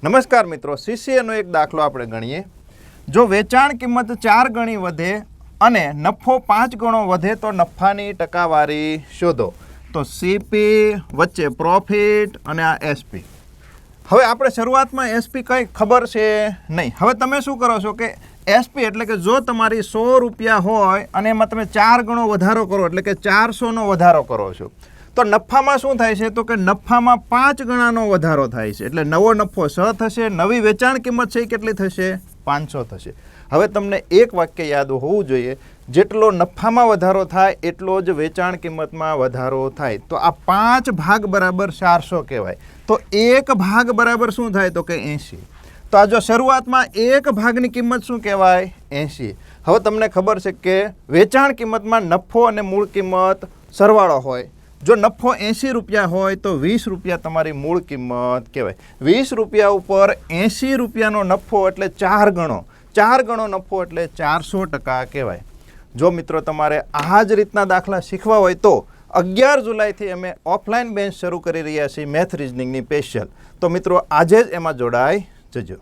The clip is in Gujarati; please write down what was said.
નમસ્કાર મિત્રો, સીસીએનો એક દાખલો આપણે ગણીએ. જો વેચાણ કિંમત 4 ગણી વધે અને નફો 5 ગણો વધે તો નફાની ટકાવારી શોધો. તો સીપી વચ્ચે પ્રોફિટ અને આ એસપી. હવે આપણે શરૂઆતમાં એસપી કંઈ ખબર છે નહીં. હવે તમે શું કરો છો કે એસપી એટલે કે જો તમારી 100 રૂપિયા હોય અને એમાં તમે 4 ગણો વધારો કરો એટલે કે 400નો વધારો કરો છો, તો નફામાં શું થાય છે? તો કે નફામાં 5 ગણાનો વધારો થાય છે. એટલે નવો નફો 100 થશે, નવી વેચાણ કિંમત છે એ કેટલી થશે? 500 થશે. હવે તમને એક વાક્ય યાદ હોવું જોઈએ, જેટલો નફામાં વધારો થાય એટલો જ વેચાણ કિંમતમાં વધારો થાય. તો આ 5 ભાગ બરાબર 400 કહેવાય. તો 1 ભાગ બરાબર શું થાય? તો કે 80. તો આ જો શરૂઆતમાં 1 ભાગની કિંમત શું કહેવાય? 80. હવે તમને ખબર છે કે વેચાણ કિંમતમાં નફો અને મૂળ કિંમત સરવાળો હોય. જો નફો 80 રૂપિયા હોય તો 20 રૂપિયા તમારી મૂળ કિંમત કહેવાય. 20 રૂપિયા ઉપર 80 રૂપિયાનો નફો એટલે 4 ગણો. 4 ગણો નફો એટલે 400% કહેવાય. જો મિત્રો તમારે આ જ રીતના દાખલા શીખવા હોય તો 11 જુલાઈથી અમે ઓફલાઈન બેન્ચ શરૂ કરી રહ્યા છીએ મેથ રિઝનિંગની સ્પેશિયલ. તો મિત્રો આજે જ એમાં જોડાઈ જજો.